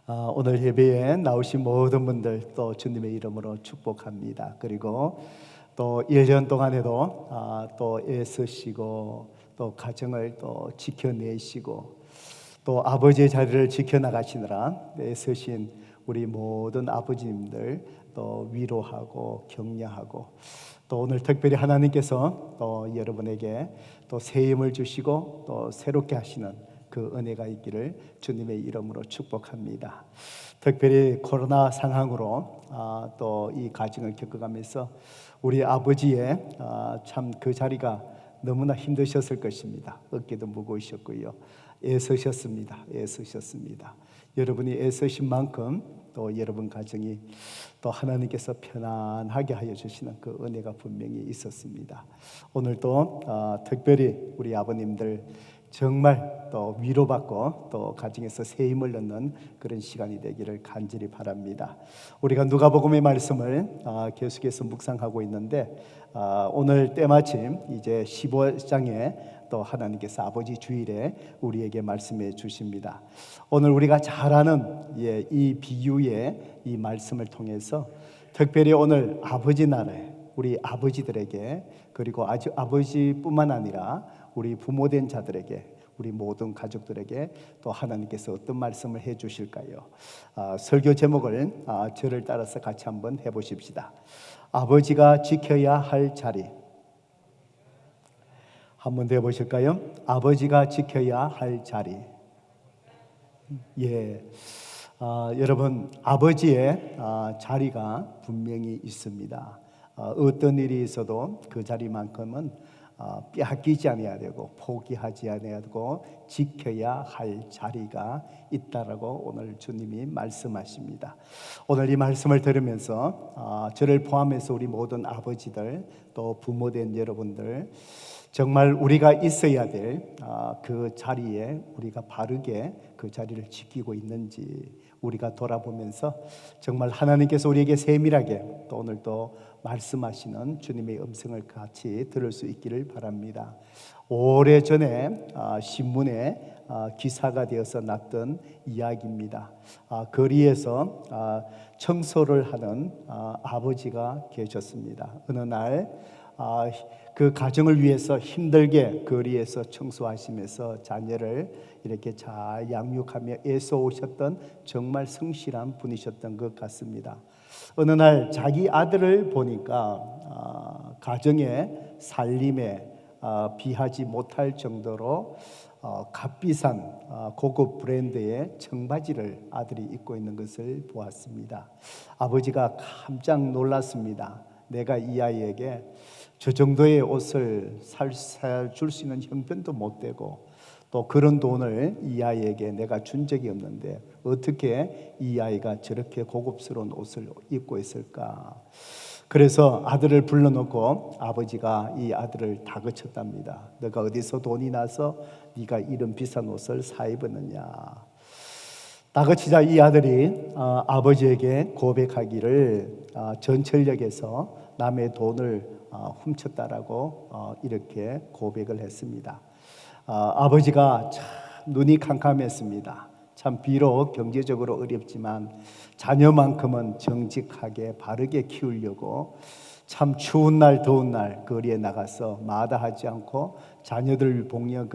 오늘 예배에 나오신 모든 분들 또 주님의 이름으로 축복합니다. 그리고 또 1년 동안에도 또 애쓰시고 또 가정을 또 지켜내시고 또 아버지의 자리를 지켜나가시느라 애쓰신 우리 모든 아버지님들 또 위로하고 격려하고 또 오늘 특별히 하나님께서 또 여러분에게 또 새 힘을 주시고 또 새롭게 하시는 그 은혜가 있기를 주님의 이름으로 축복합니다. 특별히 코로나 상황으로 또 이 가정을 겪어가면서 우리 아버지의 참 그 자리가 너무나 힘드셨을 것입니다. 어깨도 무거우셨고요. 애쓰셨습니다. 여러분이 애쓰신 만큼 또 여러분 가정이 또 하나님께서 편안하게 하여 주시는 그 은혜가 분명히 있었습니다. 오늘도 특별히 우리 아버님들 정말 또 위로받고 또 가정에서 새 힘을 얻는 그런 시간이 되기를 간절히 바랍니다. 우리가 누가복음의 말씀을 계속해서 묵상하고 있는데 오늘 때마침 이제 15장에 또 하나님께서 아버지 주일에 우리에게 말씀해 주십니다. 오늘 우리가 잘 아는 이 비유의 이 말씀을 통해서 특별히 오늘 아버지 나라에 우리 아버지들에게 그리고 아버지뿐만 아니라 우리 부모된 자들에게 우리 모든 가족들에게 또 하나님께서 어떤 말씀을 해 주실까요? 설교 제목을 저를 따라서 같이 한번 해보십시다. 아버지가 지켜야 할 자리. 한번 더 해보실까요? 아버지가 지켜야 할 자리. 여러분 아버지의 자리가 분명히 있습니다. 어떤 일이 있어도 그 자리만큼은 빼앗기지 않아야 되고 포기하지 않아야 되고 지켜야 할 자리가 있다라고 오늘 주님이 말씀하십니다. 오늘 이 말씀을 들으면서 저를 포함해서 우리 모든 아버지들 또 부모된 여러분들 정말 우리가 있어야 될 그 자리에 우리가 바르게 그 자리를 지키고 있는지 우리가 돌아보면서 정말 하나님께서 우리에게 세밀하게 또 오늘 또 말씀하시는 주님의 음성을 같이 들을 수 있기를 바랍니다. 오래전에 신문에 기사가 되어서 났던 이야기입니다. 거리에서 청소를 하는 아버지가 계셨습니다. 어느 날 그 가정을 위해서 힘들게 거리에서 청소하시면서 자녀를 이렇게 잘 양육하며 애써 오셨던 정말 성실한 분이셨던 것 같습니다. 어느 날 자기 아들을 보니까 가정의 살림에 비하지 못할 정도로 값비싼 고급 브랜드의 청바지를 아들이 입고 있는 것을 보았습니다. 아버지가 깜짝 놀랐습니다. 내가 이 아이에게 저 정도의 옷을 줄 수 있는 형편도 못 되고 또 그런 돈을 이 아이에게 내가 준 적이 없는데 어떻게 이 아이가 저렇게 고급스러운 옷을 입고 있을까? 그래서 아들을 불러놓고 아버지가 이 아들을 다그쳤답니다. 너가 어디서 돈이 나서 네가 이런 비싼 옷을 사 입었느냐? 다그치자 이 아들이 아버지에게 고백하기를 전철역에서 남의 돈을 훔쳤다라고 이렇게 고백을 했습니다. 아버지가 참 눈이 캄캄했습니다. 참 비록 경제적으로 어렵지만 자녀만큼은 정직하게 바르게 키우려고 참 추운 날 더운 날 거리에 나가서 마다하지 않고 자녀들 복역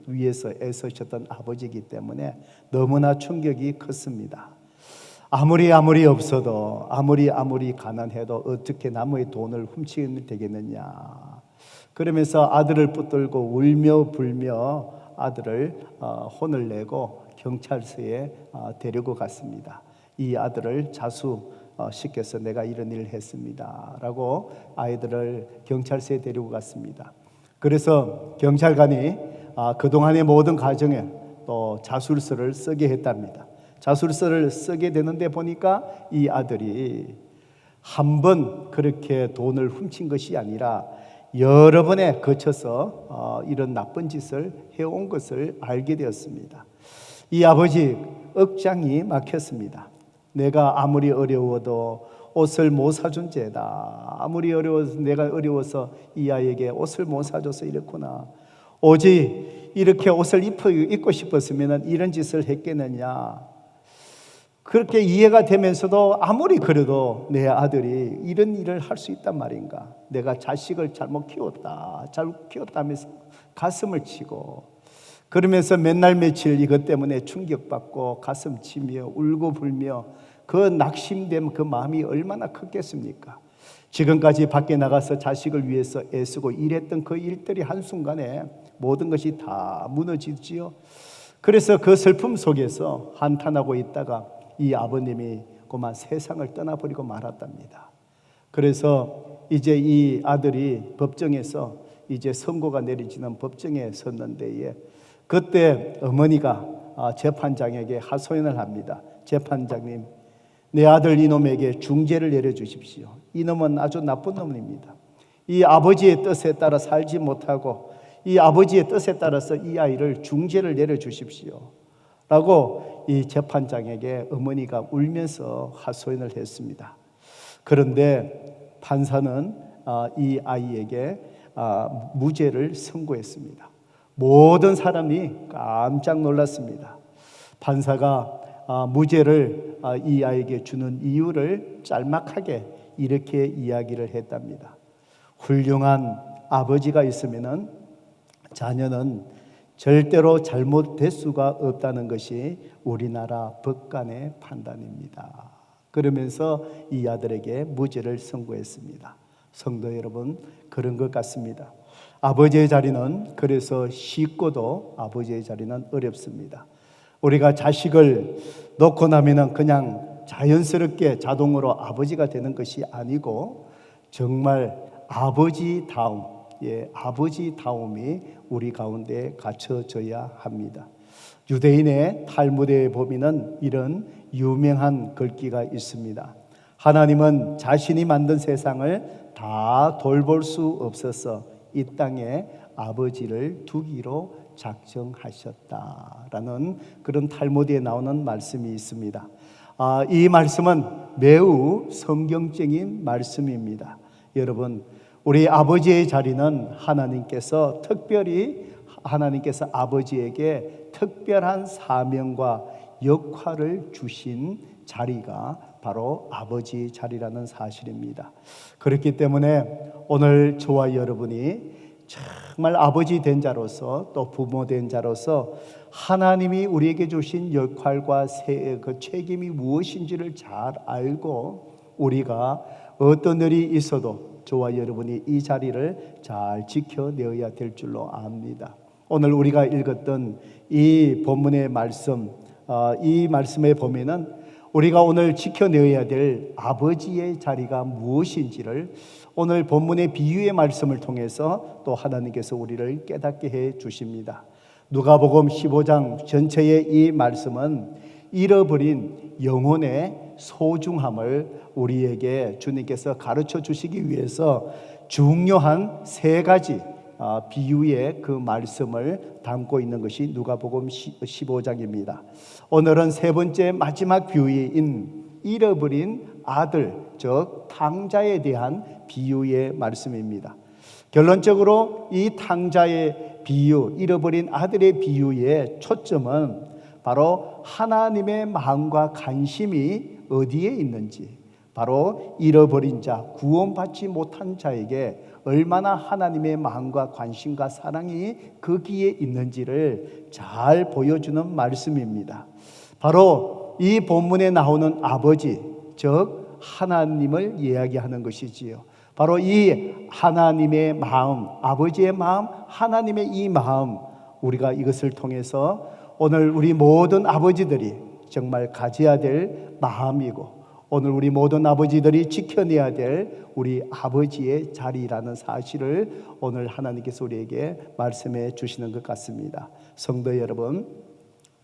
위해서 애쓰셨던 아버지이기 때문에 너무나 충격이 컸습니다. 아무리 없어도 아무리 가난해도 어떻게 남의 돈을 훔치면 되겠느냐. 그러면서 아들을 붙들고 울며 불며 아들을 혼을 내고 경찰서에 데리고 갔습니다. 이 아들을 자수시켜서 내가 이런 일을 했습니다 라고 아이들을 경찰서에 데리고 갔습니다. 그래서 경찰관이 그동안의 모든 가정에 또 자술서를 쓰게 했답니다. 자술서를 쓰게 되는데 보니까 이 아들이 한 번 그렇게 돈을 훔친 것이 아니라 여러 번에 거쳐서 이런 나쁜 짓을 해온 것을 알게 되었습니다. 이 아버지 억장이 막혔습니다. 내가 아무리 어려워도 옷을 못 사준 죄다. 아무리 내가 어려워서 이 아이에게 옷을 못 사줘서 이랬구나. 오직 이렇게 옷을 입고 싶었으면 이런 짓을 했겠느냐. 그렇게 이해가 되면서도 아무리 그래도 내 아들이 이런 일을 할 수 있단 말인가, 내가 자식을 잘못 키웠다면서 가슴을 치고, 그러면서 맨날 며칠 이것 때문에 충격받고 가슴 치며 울고 불며 그 낙심된 그 마음이 얼마나 컸겠습니까? 지금까지 밖에 나가서 자식을 위해서 애쓰고 일했던 그 일들이 한순간에 모든 것이 다 무너지지요. 그래서 그 슬픔 속에서 한탄하고 있다가 이 아버님이 그만 세상을 떠나버리고 말았답니다. 그래서 이제 이 아들이 법정에서 이제 선고가 내려지는 법정에 섰는데, 그때 어머니가 재판장에게 하소연을 합니다. 재판장님, 내 아들 이놈에게 중죄를 내려주십시오. 이놈은 아주 나쁜 놈입니다. 이 아버지의 뜻에 따라 살지 못하고 이 아버지의 뜻에 따라서 이 아이를 중죄를 내려주십시오 라고 이 재판장에게 어머니가 울면서 하소연을 했습니다. 그런데 판사는 이 아이에게 무죄를 선고했습니다. 모든 사람이 깜짝 놀랐습니다. 판사가 무죄를 이 아이에게 주는 이유를 짤막하게 이렇게 이야기를 했답니다. 훌륭한 아버지가 있으면 자녀는 절대로 잘못될 수가 없다는 것이 우리나라 법관의 판단입니다. 그러면서 이 아들에게 무죄를 선고했습니다. 성도 여러분, 그런 것 같습니다. 아버지의 자리는 그래서 쉽고도 아버지의 자리는 어렵습니다. 우리가 자식을 놓고 나면은 그냥 자연스럽게 자동으로 아버지가 되는 것이 아니고 정말 아버지다움이 우리 가운데 갖춰져야 합니다. 유대인의 탈무드에 보면은 이런 유명한 글귀가 있습니다. 하나님은 자신이 만든 세상을 다 돌볼 수 없어서 이 땅에 아버지를 두기로 작정하셨다라는 그런 탈무드에 나오는 말씀이 있습니다. 이 말씀은 매우 성경적인 말씀입니다. 여러분, 우리 아버지의 자리는 하나님께서 아버지에게 특별한 사명과 역할을 주신 자리가 바로 아버지 자리라는 사실입니다. 그렇기 때문에 오늘 저와 여러분이 정말 아버지 된 자로서 또 부모 된 자로서 하나님이 우리에게 주신 역할과 그 책임이 무엇인지를 잘 알고 우리가 어떤 일이 있어도 저와 여러분이 이 자리를 잘 지켜내어야 될 줄로 압니다. 오늘 우리가 읽었던 이 본문의 말씀, 이 말씀에 보면은 우리가 오늘 지켜내어야 될 아버지의 자리가 무엇인지를 오늘 본문의 비유의 말씀을 통해서 또 하나님께서 우리를 깨닫게 해 주십니다. 누가복음 15장 전체의 이 말씀은 잃어버린 영혼의 소중함을 우리에게 주님께서 가르쳐 주시기 위해서 중요한 세 가지 비유의 그 말씀을 담고 있는 것이 누가복음 15장입니다. 오늘은 세 번째 마지막 비유인 잃어버린 아들, 즉 탕자에 대한 비유의 말씀입니다. 결론적으로 이 탕자의 비유, 잃어버린 아들의 비유의 초점은 바로 하나님의 마음과 관심이 어디에 있는지, 바로 잃어버린 자, 구원받지 못한 자에게 얼마나 하나님의 마음과 관심과 사랑이 거기에 있는지를 잘 보여주는 말씀입니다. 바로 이 본문에 나오는 아버지, 즉 하나님을 이야기하는 것이지요. 바로 이 하나님의 마음, 아버지의 마음, 하나님의 이 마음, 우리가 이것을 통해서 오늘 우리 모든 아버지들이 정말 가져야 될 마음이고, 오늘 우리 모든 아버지들이 지켜내야 될 우리 아버지의 자리라는 사실을 오늘 하나님께서 우리에게 말씀해 주시는 것 같습니다. 성도 여러분,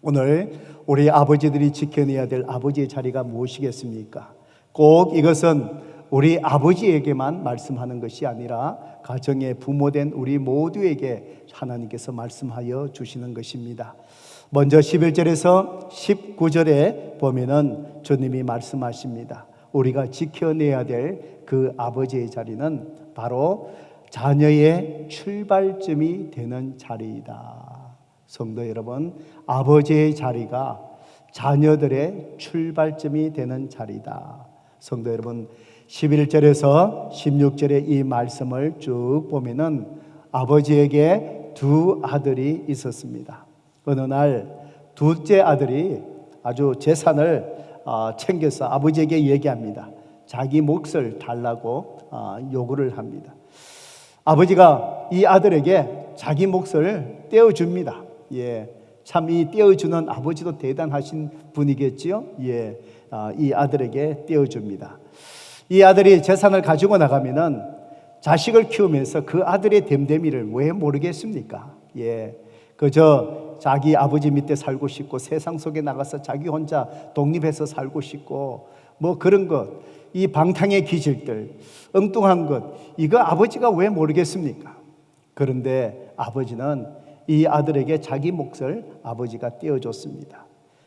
오늘 우리 아버지들이 지켜내야 될 아버지의 자리가 무엇이겠습니까? 꼭 이것은 우리 아버지에게만 말씀하는 것이 아니라 가정의 부모된 우리 모두에게 하나님께서 말씀하여 주시는 것입니다. 먼저 11절에서 19절에 보면은 주님이 말씀하십니다. 우리가 지켜내야 될 그 아버지의 자리는 바로 자녀의 출발점이 되는 자리이다. 성도 여러분, 아버지의 자리가 자녀들의 출발점이 되는 자리다. 성도 여러분, 11절에서 16절의 이 말씀을 쭉 보면은 아버지에게 두 아들이 있었습니다. 어느 날 둘째 아들이 아주 재산을 챙겨서 아버지에게 얘기합니다. 자기 몫을 달라고 요구를 합니다. 아버지가 이 아들에게 자기 몫을 떼어줍니다. 참 이 떼어주는 아버지도 대단하신 분이겠지요. 이 아들에게 떼어줍니다. 이 아들이 재산을 가지고 나가면은 자식을 키우면서 그 아들의 됨됨이를 왜 모르겠습니까? 그저 자기 아버지 밑에 살고 싶고 세상 속에 나가서 자기 혼자 독립해서 살고 싶고 뭐 그런 것, 이 방탕의 기질들, 엉뚱한 것, 이거 아버지가 왜 모르겠습니까? 그런데 아버지는 이 아들에게 자기 몫을 아버지가 떼어줬습니다.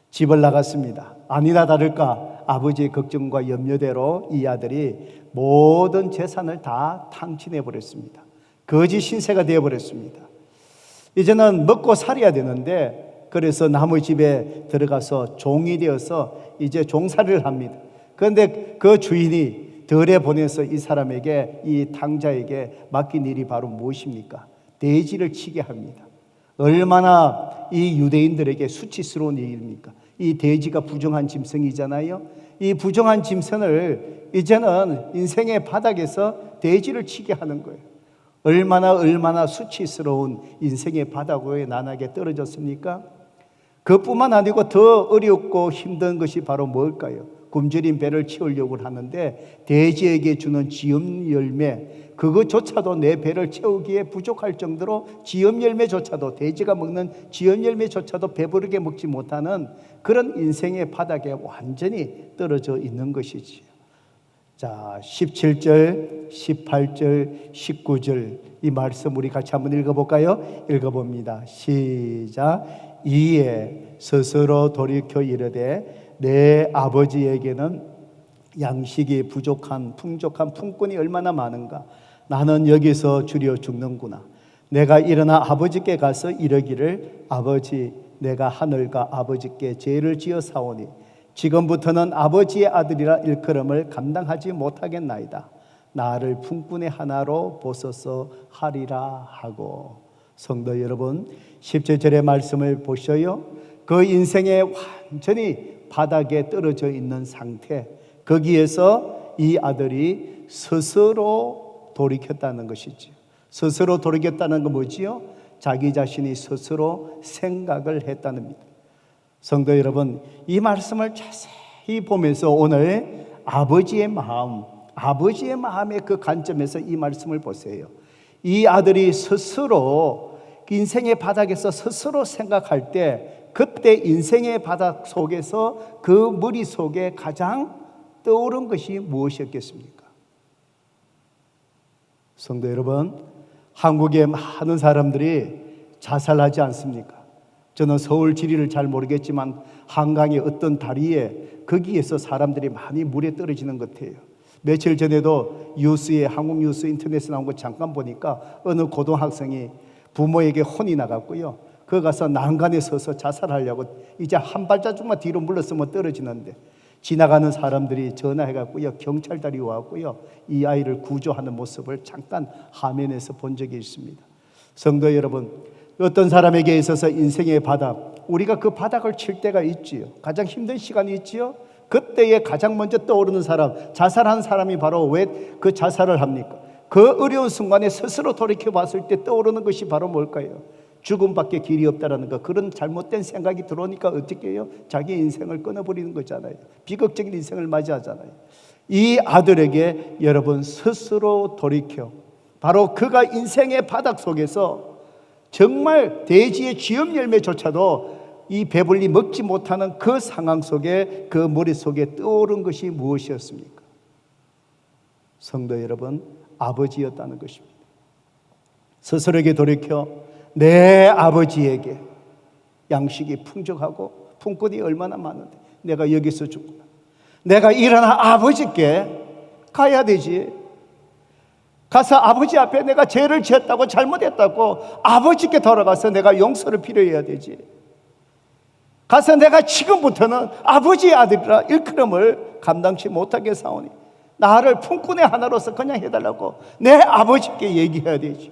집을 나갔습니다. 아니나 다를까 아버지의 걱정과 염려대로 이 아들이 모든 재산을 다 탕진해 버렸습니다. 거지 신세가 되어 버렸습니다. 이제는 먹고 살아야 되는데 그래서 남의 집에 들어가서 종이 되어서 이제 종살이를 합니다. 그런데 그 주인이 덜에 보내서 이 사람에게, 이 탕자에게 맡긴 일이 바로 무엇입니까? 돼지를 치게 합니다. 얼마나 이 유대인들에게 수치스러운 일입니까? 이 돼지가 부정한 짐승이잖아요. 이 부정한 짐승을 이제는 인생의 바닥에서 돼지를 치게 하는 거예요. 얼마나 수치스러운 인생의 바닥에 나날게 떨어졌습니까? 그뿐만 아니고 더 어렵고 힘든 것이 바로 뭘까요? 굶주린 배를 채우려고 하는데 돼지에게 주는 지음 열매, 그것조차도 내 배를 채우기에 부족할 정도로 지음 열매조차도, 돼지가 먹는 지음 열매조차도 배부르게 먹지 못하는 그런 인생의 바닥에 완전히 떨어져 있는 것이지요. 자, 17절, 18절, 19절 이 말씀 우리 같이 한번 읽어볼까요? 읽어봅니다. 시작. 이에 스스로 돌이켜 이르되 내 아버지에게는 양식이 부족한 풍족한 품꾼이 얼마나 많은가. 나는 여기서 주려 죽는구나. 내가 일어나 아버지께 가서 이르기를 아버지, 내가 하늘과 아버지께 죄를 지어 사오니 지금부터는 아버지의 아들이라 일컬음을 감당하지 못하겠나이다. 나를 품꾼의 하나로 보소서 하리라 하고. 성도 여러분, 17절의 말씀을 보셔요. 그 인생에 완전히 바닥에 떨어져 있는 상태, 거기에서 이 아들이 스스로 돌이켰다는 것이죠. 스스로 돌이켰다는 건 뭐지요? 자기 자신이 스스로 생각을 했다는 겁니다. 성도 여러분, 이 말씀을 자세히 보면서 오늘 아버지의 마음의 그 관점에서 이 말씀을 보세요. 이 아들이 스스로 인생의 바닥에서 스스로 생각할 때 그때 인생의 바닥 속에서 그 머릿속에 가장 떠오른 것이 무엇이었겠습니까? 성도 여러분, 한국의 많은 사람들이 자살하지 않습니까? 저는 서울 지리를 잘 모르겠지만 한강의 어떤 다리에 거기에서 사람들이 많이 물에 떨어지는 것 같아요. 며칠 전에도 뉴스에, 한국 뉴스 인터넷에 나온 거 잠깐 보니까 어느 고등학생이 부모에게 혼이 나갔고요. 그 가서 난간에 서서 자살하려고 이제 한 발자국만 뒤로 물러서면 떨어지는데 지나가는 사람들이 전화해갖고요, 경찰들이 와갖고요, 이 아이를 구조하는 모습을 잠깐 화면에서 본 적이 있습니다. 성도 여러분, 어떤 사람에게 있어서 인생의 바닥, 우리가 그 바닥을 칠 때가 있지요. 가장 힘든 시간이 있지요. 그때에 가장 먼저 떠오르는 사람, 자살한 사람이 바로 왜 그 자살을 합니까? 그 어려운 순간에 스스로 돌이켜 봤을 때 떠오르는 것이 바로 뭘까요? 죽음밖에 길이 없다라는 것. 그런 잘못된 생각이 들어오니까 어떻게 해요? 자기 인생을 끊어버리는 거잖아요. 비극적인 인생을 맞이하잖아요. 이 아들에게 여러분 스스로 돌이켜, 바로 그가 인생의 바닥 속에서 정말 돼지의 쥐엄 열매조차도 이 배불리 먹지 못하는 그 상황 속에 그 머릿속에 떠오른 것이 무엇이었습니까? 성도 여러분, 아버지였다는 것입니다. 스스로에게 돌이켜 내 아버지에게 양식이 풍족하고 품꾼이 얼마나 많은데 내가 여기서 죽구나. 내가 일어나 아버지께 가야 되지. 가서 아버지 앞에 내가 죄를 지었다고 잘못했다고 아버지께 돌아가서 내가 용서를 빌어야 되지. 가서 내가 지금부터는 아버지의 아들이라 일컬음을 감당치 못하게 사오니 나를 품꾼의 하나로서 그냥 해달라고 내 아버지께 얘기해야 되지.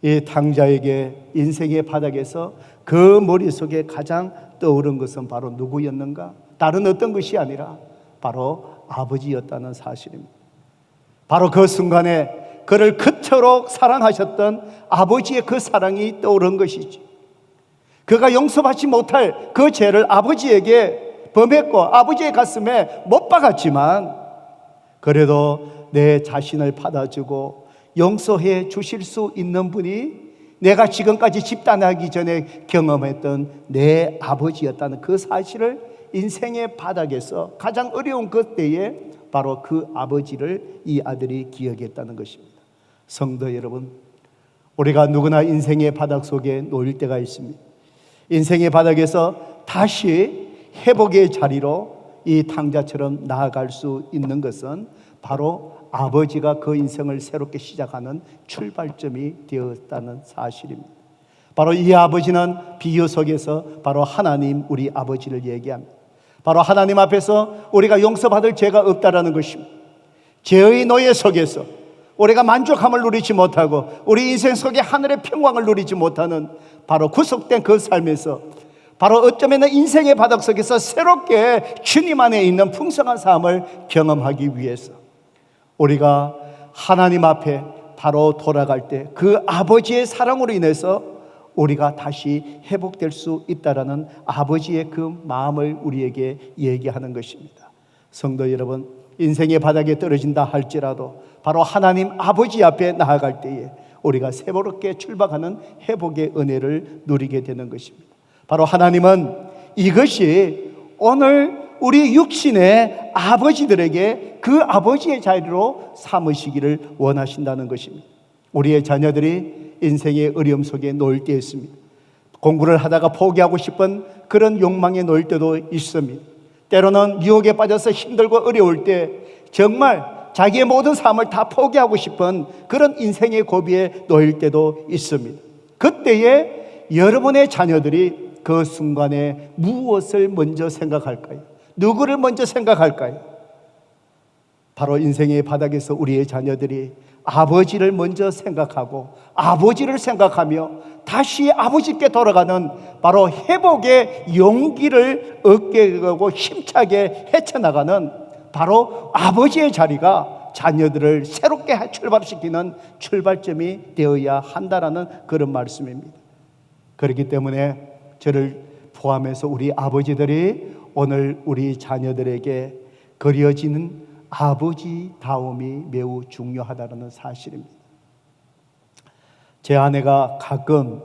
이 탕자에게 인생의 바닥에서 그 머릿속에 가장 떠오른 것은 바로 누구였는가? 다른 어떤 것이 아니라 바로 아버지였다는 사실입니다. 바로 그 순간에 그를 그토록 사랑하셨던 아버지의 그 사랑이 떠오른 것이지. 그가 용서받지 못할 그 죄를 아버지에게 범했고 아버지의 가슴에 못 박았지만 그래도 내 자신을 받아주고 용서해 주실 수 있는 분이 내가 지금까지 집단하기 전에 경험했던 내 아버지였다는 그 사실을 인생의 바닥에서 가장 어려운 그때에 바로 그 아버지를 이 아들이 기억했다는 것입니다. 성도 여러분, 우리가 누구나 인생의 바닥 속에 놓일 때가 있습니다. 인생의 바닥에서 다시 회복의 자리로 이 탕자처럼 나아갈 수 있는 것은 바로 아버지가 그 인생을 새롭게 시작하는 출발점이 되었다는 사실입니다. 바로 이 아버지는 비유 속에서 바로 하나님 우리 아버지를 얘기합니다. 바로 하나님 앞에서 우리가 용서받을 죄가 없다라는 것입니다. 죄의 노예 속에서 우리가 만족함을 누리지 못하고 우리 인생 속에 하늘의 평강을 누리지 못하는 바로 구속된 그 삶에서 바로 어쩌면 인생의 바닥 속에서 새롭게 주님 안에 있는 풍성한 삶을 경험하기 위해서 우리가 하나님 앞에 바로 돌아갈 때 그 아버지의 사랑으로 인해서 우리가 다시 회복될 수 있다라는 아버지의 그 마음을 우리에게 얘기하는 것입니다. 성도 여러분, 인생의 바닥에 떨어진다 할지라도 바로 하나님 아버지 앞에 나아갈 때에 우리가 새롭게 출발하는 회복의 은혜를 누리게 되는 것입니다. 바로 하나님은 이것이 오늘 우리 육신의 아버지들에게 그 아버지의 자리로 삼으시기를 원하신다는 것입니다. 우리의 자녀들이 인생의 어려움 속에 놓일 때 있습니다. 공부를 하다가 포기하고 싶은 그런 욕망에 놓일 때도 있습니다. 때로는 유혹에 빠져서 힘들고 어려울 때 정말 자기의 모든 삶을 다 포기하고 싶은 그런 인생의 고비에 놓일 때도 있습니다. 그때에 여러분의 자녀들이 그 순간에 무엇을 먼저 생각할까요? 누구를 먼저 생각할까요? 바로 인생의 바닥에서 우리의 자녀들이 아버지를 먼저 생각하고 아버지를 생각하며 다시 아버지께 돌아가는 바로 회복의 용기를 얻게 되고 힘차게 헤쳐나가는 바로 아버지의 자리가 자녀들을 새롭게 출발시키는 출발점이 되어야 한다라는 그런 말씀입니다. 그렇기 때문에 저를 포함해서 우리 아버지들이 오늘 우리 자녀들에게 그려지는 아버지다움이 매우 중요하다는 사실입니다. 제 아내가 가끔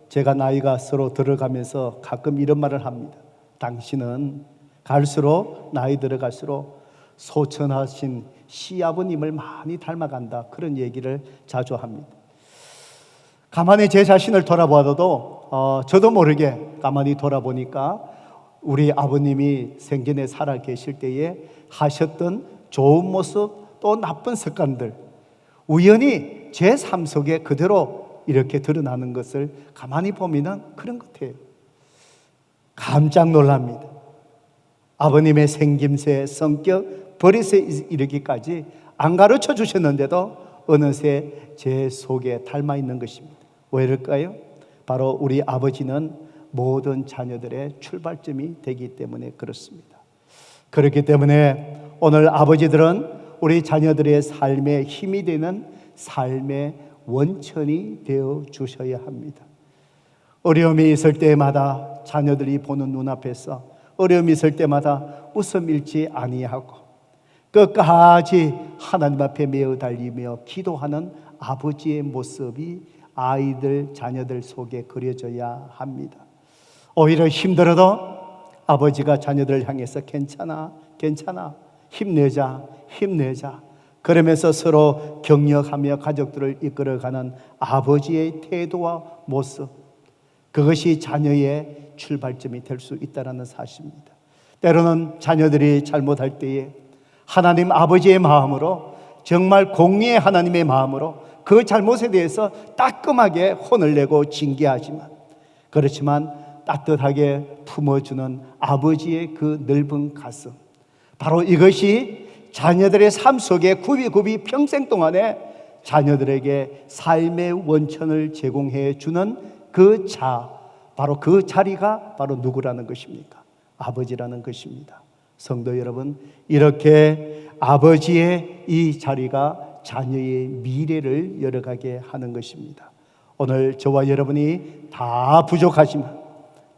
제가 나이가 서로 들어가면서 가끔 이런 말을 합니다. 당신은 갈수록 나이 들어갈수록 소천하신 시아버님을 많이 닮아간다. 그런 얘기를 자주 합니다. 가만히 제 자신을 돌아봐도 저도 모르게 가만히 돌아보니까 우리 아버님이 생전에 살아 계실 때에 하셨던 좋은 모습 또 나쁜 습관들 우연히 제 삶 속에 그대로 이렇게 드러나는 것을 가만히 보면 그런 것 같아요. 깜짝 놀랍니다. 아버님의 생김새, 성격, 버릇에 이르기까지 안 가르쳐 주셨는데도 어느새 제 속에 닮아 있는 것입니다. 왜일까요? 바로 우리 아버지는 모든 자녀들의 출발점이 되기 때문에 그렇습니다. 그렇기 때문에 오늘 아버지들은 우리 자녀들의 삶에 힘이 되는 삶의 원천이 되어 주셔야 합니다. 어려움이 있을 때마다 자녀들이 보는 눈앞에서 어려움이 있을 때마다 웃음 잃지 아니하고 끝까지 하나님 앞에 매어 달리며 기도하는 아버지의 모습이 아이들, 자녀들 속에 그려져야 합니다. 오히려 힘들어도 아버지가 자녀들을 향해서 괜찮아, 괜찮아, 힘내자, 힘내자 그러면서 서로 격려하며 가족들을 이끌어가는 아버지의 태도와 모습, 그것이 자녀의 출발점이 될 수 있다는 사실입니다. 때로는 자녀들이 잘못할 때에 하나님 아버지의 마음으로 정말 공의의 하나님의 마음으로 그 잘못에 대해서 따끔하게 혼을 내고 징계하지만 그렇지만 따뜻하게 품어주는 아버지의 그 넓은 가슴, 바로 이것이 자녀들의 삶 속에 굽이굽이 평생 동안에 자녀들에게 삶의 원천을 제공해 주는 그 바로 그 자리가 바로 누구라는 것입니까? 아버지라는 것입니다. 성도 여러분, 이렇게 아버지의 이 자리가 자녀의 미래를 열어가게 하는 것입니다. 오늘 저와 여러분이 다 부족하지만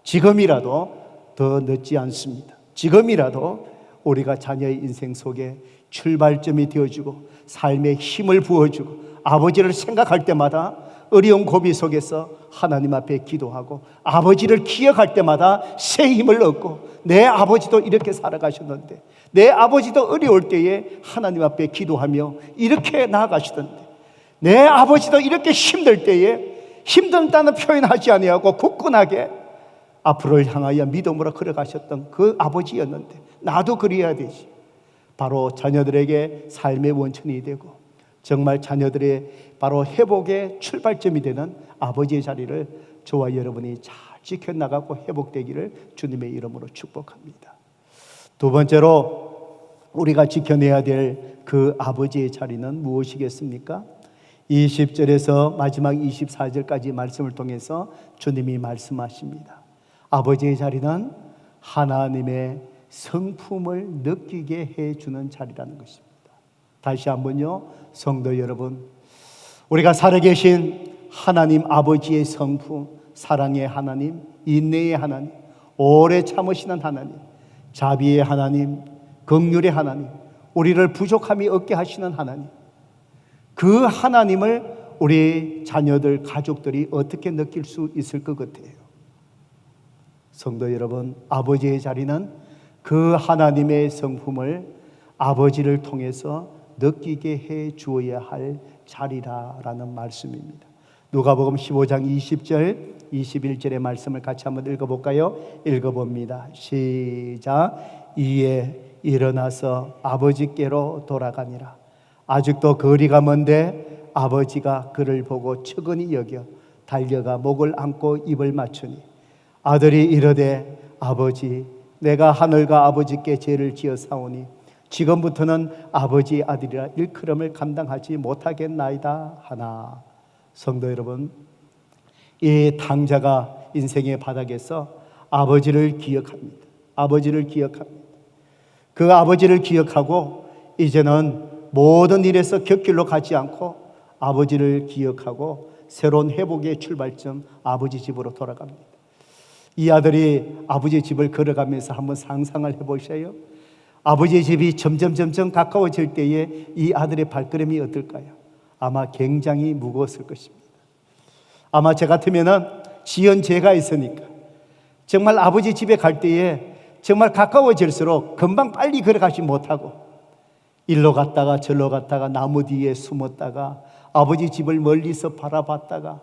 지금이라도 더 늦지 않습니다. 지금이라도 우리가 자녀의 인생 속에 출발점이 되어주고 삶에 힘을 부어주고 아버지를 생각할 때마다 어려운 고비 속에서 하나님 앞에 기도하고 아버지를 기억할 때마다 새 힘을 얻고 내 아버지도 이렇게 살아가셨는데, 내 아버지도 어려울 때에 하나님 앞에 기도하며 이렇게 나아가시던데, 내 아버지도 이렇게 힘들 때에 힘들다는 표현하지 아니하고 굳건하게 앞으로를 향하여 믿음으로 걸어가셨던 그 아버지였는데 나도 그래야 되지. 바로 자녀들에게 삶의 원천이 되고 정말 자녀들의 바로 회복의 출발점이 되는 아버지의 자리를 저와 여러분이 잘 지켜나가고 회복되기를 주님의 이름으로 축복합니다. 두 번째로 우리가 지켜내야 될 그 아버지의 자리는 무엇이겠습니까? 20절에서 마지막 24절까지 말씀을 통해서 주님이 말씀하십니다. 아버지의 자리는 하나님의 성품을 느끼게 해주는 자리라는 것입니다. 다시 한번요, 성도 여러분, 우리가 살아계신 하나님 아버지의 성품, 사랑의 하나님, 인내의 하나님, 오래 참으시는 하나님, 자비의 하나님, 긍휼의 하나님, 우리를 부족함이 없게 하시는 하나님, 그 하나님을 우리 자녀들, 가족들이 어떻게 느낄 수 있을 것 같아요? 성도 여러분, 아버지의 자리는 그 하나님의 성품을 아버지를 통해서 느끼게 해 주어야 할 자리라라는 말씀입니다. 누가복음 15장 20절 21절의 말씀을 같이 한번 읽어볼까요? 읽어봅니다. 시작. 이에 일어나서 아버지께로 돌아가니라. 아직도 거리가 먼데 아버지가 그를 보고 측은히 여겨 달려가 목을 안고 입을 맞추니 아들이 이르되 아버지, 내가 하늘과 아버지께 죄를 지어 사오니 지금부터는 아버지 아들이라 일컬음을 감당하지 못하겠나이다 하나. 성도 여러분, 이 당자가 인생의 바닥에서 아버지를 기억합니다. 아버지를 기억합니다. 그 아버지를 기억하고 이제는 모든 일에서 곁길로 가지 않고 아버지를 기억하고 새로운 회복의 출발점 아버지 집으로 돌아갑니다. 이 아들이 아버지 집을 걸어가면서 한번 상상을 해보셔요. 아버지의 집이 점점 가까워질 때에 이 아들의 발걸음이 어떨까요? 아마 굉장히 무거웠을 것입니다. 아마 저 같으면은 지연 죄가 있으니까 정말 아버지 집에 갈 때에 정말 가까워질수록 금방 빨리 걸어가지 못하고 일로 갔다가 절로 갔다가 나무 뒤에 숨었다가 아버지 집을 멀리서 바라봤다가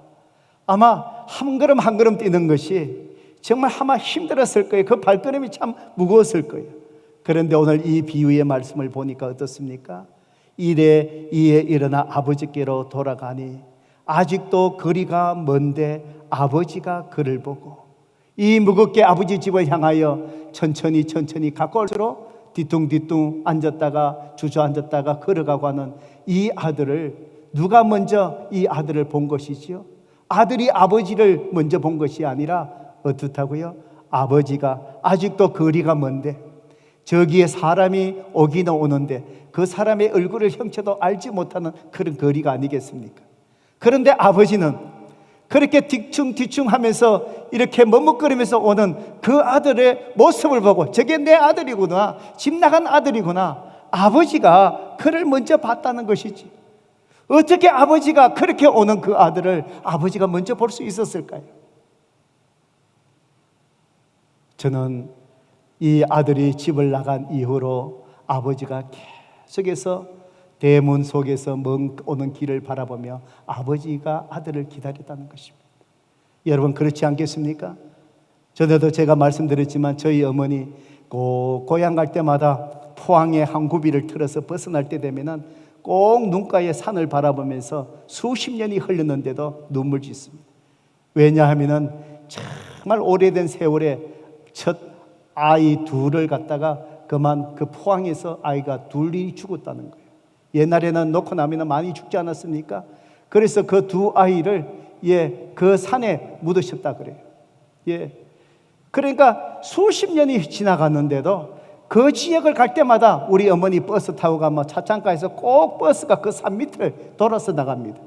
아마 한 걸음 한 걸음 뛰는 것이 정말 아마 힘들었을 거예요. 그 발걸음이 참 무거웠을 거예요. 그런데 오늘 이 비유의 말씀을 보니까 어떻습니까? 이에 일어나 아버지께로 돌아가니 아직도 거리가 먼데 아버지가 그를 보고 이 무겁게 아버지 집을 향하여 천천히 가까울수록 뒤뚱뒤뚱 앉았다가 주저앉았다가 걸어가고 하는 이 아들을 누가 먼저 이 아들을 본 것이지요? 아들이 아버지를 먼저 본 것이 아니라 어떻다고요? 아버지가 아직도 거리가 먼데 저기에 사람이 오기는 오는데 그 사람의 얼굴을 형체도 알지 못하는 그런 거리가 아니겠습니까? 그런데 아버지는 그렇게 뒤충하면서 이렇게 머뭇거리면서 오는 그 아들의 모습을 보고 저게 내 아들이구나, 집 나간 아들이구나, 아버지가 그를 먼저 봤다는 것이지. 어떻게 아버지가 그렇게 오는 그 아들을 아버지가 먼저 볼 수 있었을까요? 저는 이 아들이 집을 나간 이후로 아버지가 계속해서 대문 속에서 오는 길을 바라보며 아버지가 아들을 기다렸다는 것입니다. 여러분 그렇지 않겠습니까? 전에도 제가 말씀드렸지만 저희 어머니 고향 갈 때마다 포항에 한 구비를 틀어서 벗어날 때 되면은 꼭 눈가에 산을 바라보면서 수십 년이 흘렀는데도 눈물 짓습니다. 왜냐하면은 정말 오래된 세월에 첫 아이 둘을 갖다가 그만 그 포항에서 아이가 둘이 죽었다는 거예요. 옛날에는 놓고 나면 많이 죽지 않았습니까? 그래서 그 두 아이를 그 산에 묻으셨다 그래요. 그러니까 수십 년이 지나갔는데도 그 지역을 갈 때마다 우리 어머니 버스 타고 가면 차창가에서 꼭 버스가 그 산 밑을 돌아서 나갑니다.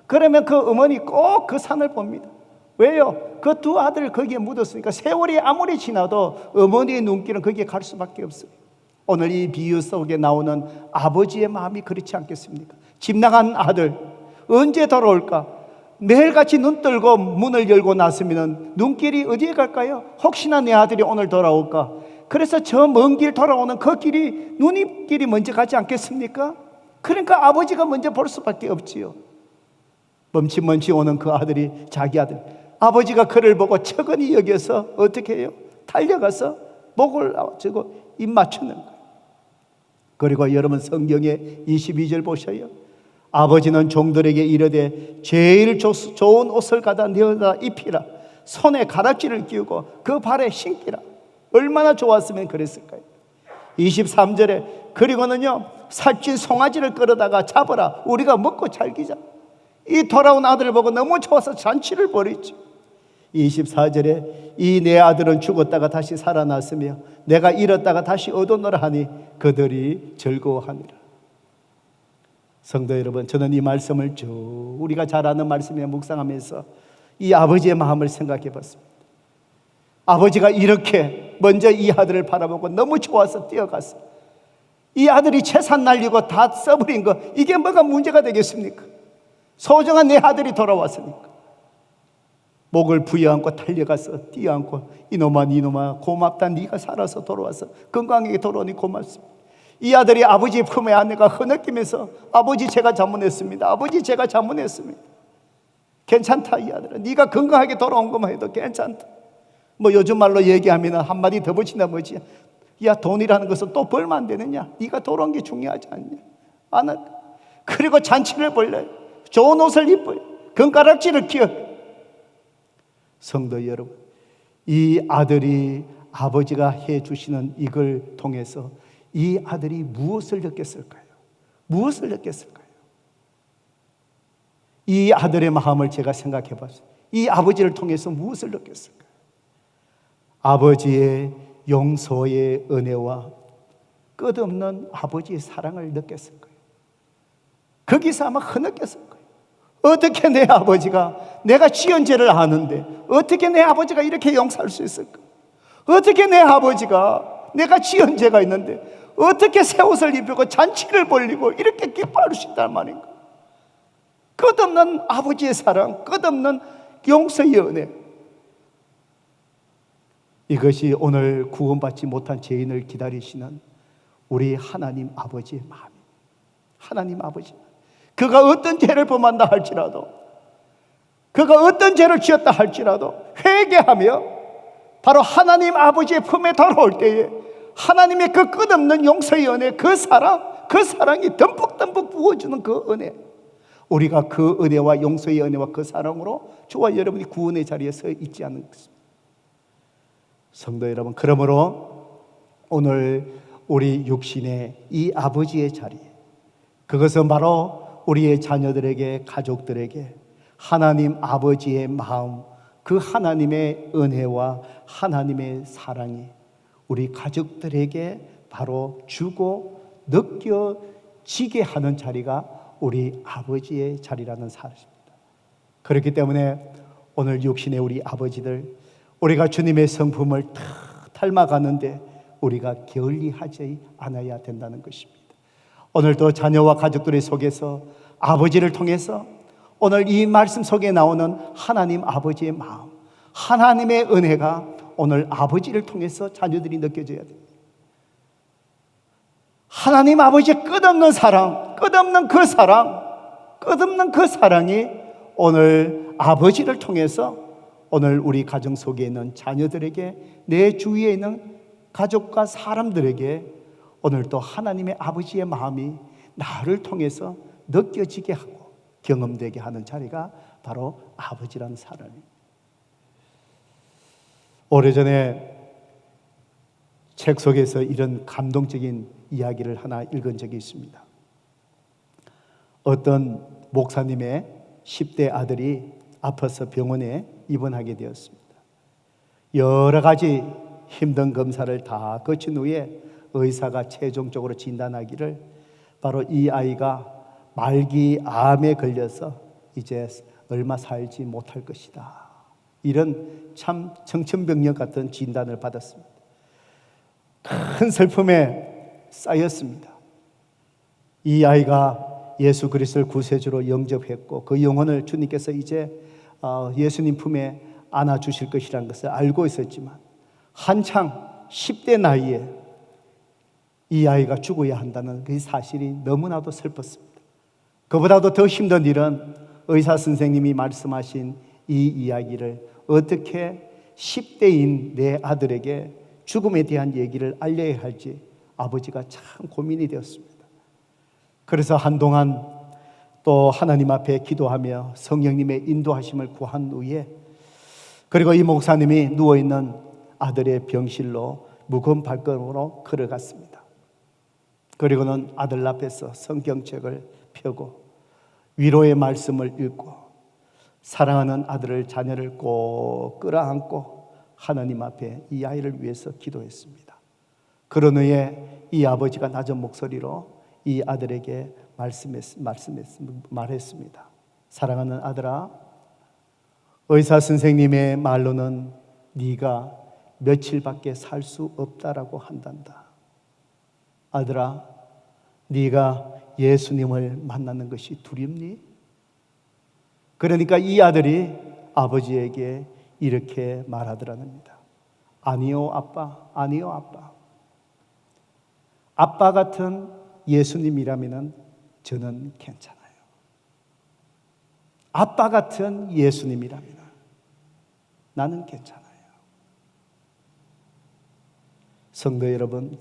그러면 그 어머니 꼭 그 산을 봅니다. 왜요? 그 두 아들 거기에 묻었으니까 세월이 아무리 지나도 어머니의 눈길은 거기에 갈 수밖에 없어요. 오늘 이 비유 속에 나오는 아버지의 마음이 그렇지 않겠습니까? 집 나간 아들 언제 돌아올까? 매일같이 눈 뜨고 문을 열고 나서면 눈길이 어디에 갈까요? 혹시나 내 아들이 오늘 돌아올까? 그래서 저 먼 길 돌아오는 그 길이 누님길이 먼저 가지 않겠습니까? 그러니까 아버지가 먼저 볼 수밖에 없지요. 멈칫멈칫 오는 그 아들이 자기 아들, 아버지가 그를 보고 척은히 여겨서 어떻게 해요? 달려가서 목을 쥐고 입 맞추는 거예요. 그리고 여러분 성경의 22절 보셔요. 아버지는 종들에게 이르되 제일 좋은 옷을 가다 내어다 입히라. 손에 가락지를 끼우고 그 발에 신기라. 얼마나 좋았으면 그랬을까요? 23절에 그리고는요 살찐 송아지를 끌어다가 잡아라. 우리가 먹고 살기자. 이 돌아온 아들을 보고 너무 좋아서 잔치를 벌이죠. 24절에 이 내 아들은 죽었다가 다시 살아났으며 내가 잃었다가 다시 얻었노라 하니 그들이 즐거워하니라. 성도 여러분, 저는 이 말씀을 쭉 우리가 잘 아는 말씀에 묵상하면서 이 아버지의 마음을 생각해 봤습니다. 아버지가 이렇게 먼저 이 아들을 바라보고 너무 좋아서 뛰어갔어. 이 아들이 재산 날리고 다 써버린 거 이게 뭐가 문제가 되겠습니까? 소중한 내 아들이 돌아왔으니까 목을 부여안고 달려가서 뛰어안고 이놈아 고맙다. 네가 살아서 돌아와서 건강하게 돌아오니 고맙습니다. 이 아들이 아버지 품에 안에가 흐느끼면서 아버지 제가 잘못했습니다. 아버지 제가 잘못했습니다. 괜찮다. 이 아들아 네가 건강하게 돌아온 것만 해도 괜찮다. 뭐 요즘 말로 얘기하면 한마디 더 붙인다 뭐지. 야 돈이라는 것은 또 벌면 안 되느냐. 네가 돌아온 게 중요하지 않냐. 안 할까. 그리고 잔치를 벌려요. 좋은 옷을 입어요. 금가락지를 끼워요. 성도 여러분, 이 아들이 아버지가 해주시는 이걸 통해서 이 아들이 무엇을 느꼈을까요? 무엇을 느꼈을까요? 이 아들의 마음을 제가 생각해 봤어요. 이 아버지를 통해서 무엇을 느꼈을까요? 아버지의 용서의 은혜와 끝없는 아버지의 사랑을 느꼈을 거예요. 거기서 아마 흐느꼈을 거예요. 어떻게 내 아버지가 내가 지은 죄를 아는데 어떻게 내 아버지가 이렇게 용서할 수 있을까? 어떻게 내 아버지가 내가 지은 죄가 있는데 어떻게 새 옷을 입고 잔치를 벌리고 이렇게 기뻐할 수 있단 말인가? 끝없는 아버지의 사랑, 끝없는 용서의 은혜. 이것이 오늘 구원받지 못한 죄인을 기다리시는 우리 하나님 아버지의 마음입니다. 하나님 아버지, 그가 어떤 죄를 범한다 할지라도, 그가 어떤 죄를 지었다 할지라도 회개하며 바로 하나님 아버지의 품에 돌아올 때에 하나님의 그 끝없는 용서의 은혜, 그 사랑이 듬뿍듬뿍 부어주는 그 은혜, 우리가 그 은혜와 용서의 은혜와 그 사랑으로 저와 여러분이 구원의 자리에 서 있지 않은 것입니다. 성도 여러분, 그러므로 오늘 우리 육신의 이 아버지의 자리에, 그것은 바로 우리의 자녀들에게, 가족들에게 하나님 아버지의 마음, 그 하나님의 은혜와 하나님의 사랑이 우리 가족들에게 바로 주고 느껴지게 하는 자리가 우리 아버지의 자리라는 사실입니다. 그렇기 때문에 오늘 육신의 우리 아버지들, 우리가 주님의 성품을 다 닮아가는데 우리가 게을리하지 않아야 된다는 것입니다. 오늘도 자녀와 가족들의 속에서 아버지를 통해서 오늘 이 말씀 속에 나오는 하나님 아버지의 마음, 하나님의 은혜가 오늘 아버지를 통해서 자녀들이 느껴져야 됩니다. 하나님 아버지의 끝없는 사랑, 끝없는 그 사랑이 오늘 아버지를 통해서 오늘 우리 가정 속에 있는 자녀들에게, 내 주위에 있는 가족과 사람들에게 오늘 또 하나님의 아버지의 마음이 나를 통해서 느껴지게 하고 경험되게 하는 자리가 바로 아버지라는 사람입니다. 오래전에 책 속에서 이런 감동적인 이야기를 하나 읽은 적이 있습니다. 어떤 목사님의 10대 아들이 아파서 병원에 입원하게 되었습니다. 여러 가지 힘든 검사를 다 거친 후에 의사가 최종적으로 진단하기를 바로 이 아이가 말기 암에 걸려서 이제 얼마 살지 못할 것이다, 이런 참 청천벽력 같은 진단을 받았습니다. 큰 슬픔에 쌓였습니다. 이 아이가 예수 그리스도를 구세주로 영접했고 그 영혼을 주님께서 이제 예수님 품에 안아주실 것이라는 것을 알고 있었지만 한창 10대 나이에 이 아이가 죽어야 한다는 그 사실이 너무나도 슬펐습니다. 그보다도 더 힘든 일은 의사 선생님이 말씀하신 이 이야기를 어떻게 10대인 내 아들에게 죽음에 대한 얘기를 알려야 할지 아버지가 참 고민이 되었습니다. 그래서 한동안 또 하나님 앞에 기도하며 성령님의 인도하심을 구한 후에, 그리고 이 목사님이 누워있는 아들의 병실로 무거운 발걸음으로 걸어갔습니다. 그리고는 아들 앞에서 성경책을 펴고 위로의 말씀을 읽고 사랑하는 아들을, 자녀를 꼭 끌어안고 하나님 앞에 이 아이를 위해서 기도했습니다. 그런 후에 이 아버지가 낮은 목소리로 이 아들에게 말했습니다. 사랑하는 아들아, 의사 선생님의 말로는 네가 며칠밖에 살 수 없다라고 한단다. 아들아, 네가 예수님을 만나는 것이 두렵니? 그러니까 이 아들이 아버지에게 이렇게 말하더랍니다. 아니요 아빠, 아니요 아빠. 아빠 같은 예수님이라면 저는 괜찮아요. 아빠 같은 예수님이라면 나는 괜찮아요. 성도 여러분,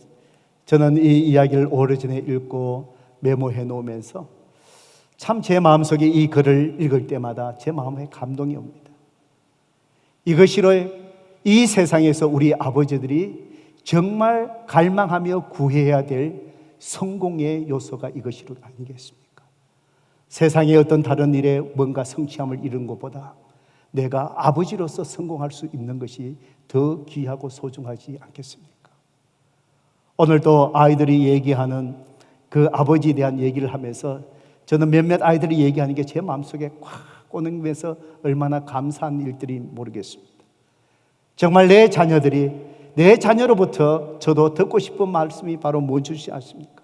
저는 이 이야기를 오래전에 읽고 메모해 놓으면서 참 제 마음속에 이 글을 읽을 때마다 제 마음에 감동이 옵니다. 이것이로 이 세상에서 우리 아버지들이 정말 갈망하며 구해야 될 성공의 요소가 이것이로 아니겠습니까? 세상의 어떤 다른 일에 뭔가 성취함을 이룬 것보다 내가 아버지로서 성공할 수 있는 것이 더 귀하고 소중하지 않겠습니까? 오늘도 아이들이 얘기하는 그 아버지에 대한 얘기를 하면서 저는 몇몇 아이들이 얘기하는 게 제 마음속에 꽉 오면서 얼마나 감사한 일들이 모르겠습니다. 정말 내 자녀들이, 내 자녀로부터 저도 듣고 싶은 말씀이 바로 뭔지 아십니까?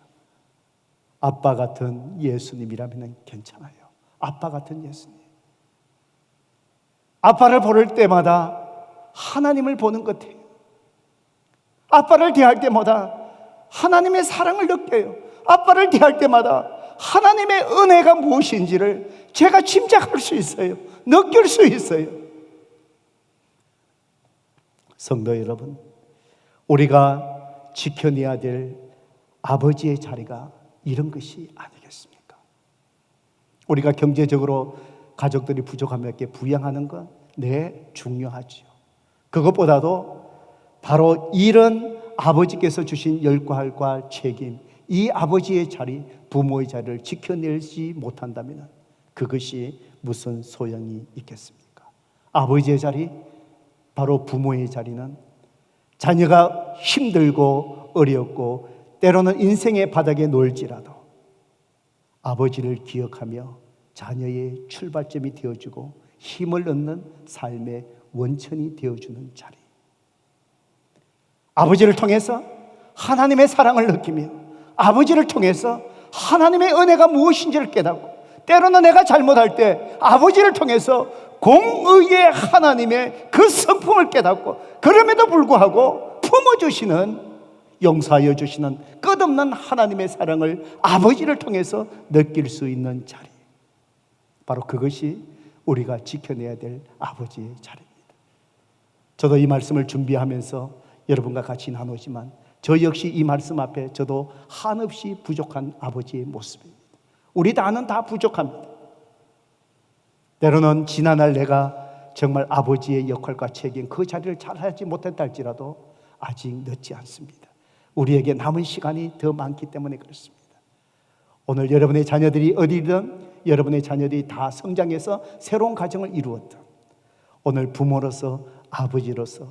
아빠 같은 예수님이라면 괜찮아요. 아빠 같은 예수님. 아빠를 볼 때마다 하나님을 보는 것 같아요. 아빠를 대할 때마다 하나님의 사랑을 느껴요. 아빠를 대할 때마다 하나님의 은혜가 무엇인지를 제가 짐작할 수 있어요. 느낄 수 있어요. 성도 여러분, 우리가 지켜내야 될 아버지의 자리가 이런 것이 아니겠습니까? 우리가 경제적으로 가족들이 부족하면 부양하는 건 중요하지요. 그것보다도 바로 이런 아버지께서 주신 열과할 책임, 이 아버지의 자리, 부모의 자리를 지켜내지 못한다면 그것이 무슨 소용이 있겠습니까? 아버지의 자리, 바로 부모의 자리는 자녀가 힘들고 어렵고 때로는 인생의 바닥에 놓일지라도 아버지를 기억하며 자녀의 출발점이 되어주고 힘을 얻는 삶의 원천이 되어주는 자리. 아버지를 통해서 하나님의 사랑을 느끼며 아버지를 통해서 하나님의 은혜가 무엇인지를 깨닫고 때로는 내가 잘못할 때 아버지를 통해서 공의의 하나님의 그 성품을 깨닫고 그럼에도 불구하고 품어주시는, 용서하여 주시는 끝없는 하나님의 사랑을 아버지를 통해서 느낄 수 있는 자리, 바로 그것이 우리가 지켜내야 될 아버지의 자리입니다. 저도 이 말씀을 준비하면서 여러분과 같이 나누지만 저 역시 이 말씀 앞에 저도 한없이 부족한 아버지의 모습입니다. 우리 다는 다 부족합니다. 때로는 지난날 내가 정말 아버지의 역할과 책임 그 자리를 잘 하지 못했다 할지라도 아직 늦지 않습니다. 우리에게 남은 시간이 더 많기 때문에 그렇습니다. 오늘 여러분의 자녀들이 어디든 여러분의 자녀들이 다 성장해서 새로운 가정을 이루었던 오늘 부모로서 아버지로서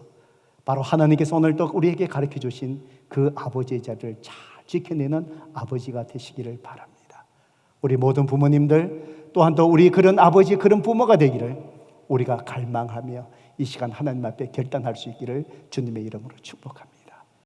바로 하나님께서 오늘 또 우리에게 가르쳐 주신 그 아버지의 자리를 잘 지켜내는 아버지가 되시기를 바랍니다. 우리 모든 부모님들 또한 또 우리 그런 아버지 그런 부모가 되기를 우리가 갈망하며 이 시간 하나님 앞에 결단할 수 있기를 주님의 이름으로 축복합니다.